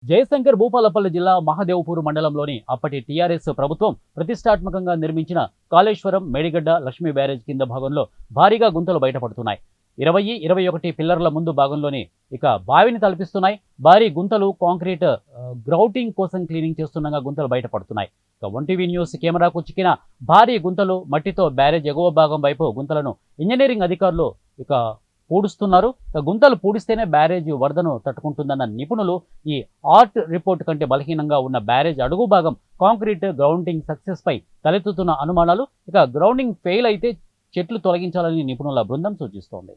జయశంకర్ భూపాలపల్లి జిల్లా మహదేవ్పూర్ మండలంలోని అప్పటి టీఆర్ఎస్ ప్రభుత్వం ప్రతిష్టాత్మకంగా నిర్మించిన కాళేశ్వరం మేడిగడ్డ లక్ష్మీ బ్యారేజ్ కింద భాగంలో భారీగా గుంతలు బయటపడుతున్నాయి. 20-21 పిల్లర్ల ముందు భాగంలోని ఇక బావిని తలపిస్తున్నాయి. భారీ గుంతలు కాంక్రీట్ గ్రౌటింగ్ కోసం క్లీనింగ్ చేస్తుండగా గుంతలు బయటపడుతున్నాయి. ఇక ఒంటివి న్యూస్ కెమెరాకు చిక్కిన భారీ గుంతలు మట్టితో బ్యారేజ్ ఎగువ భాగం వైపు గుంతలను ఇంజనీరింగ్ అధికారులు ఇక పూడుస్తున్నారు. గుంతలు పూడిస్తేనే బ్యారేజ్ వరదను తట్టుకుంటుందన్న నిపుణులు ఈ ఆర్ట్ రిపోర్ట్ కంటే బలహీనంగా ఉన్న బ్యారేజ్ అడుగు భాగం కాంక్రీట్ గ్రౌండింగ్ సక్సెస్ పై తలెత్తుతున్న అనుమానాలు. ఇక గ్రౌండింగ్ ఫెయిల్ అయితే చెట్లు తొలగించాలని నిపుణుల బృందం సూచిస్తోంది.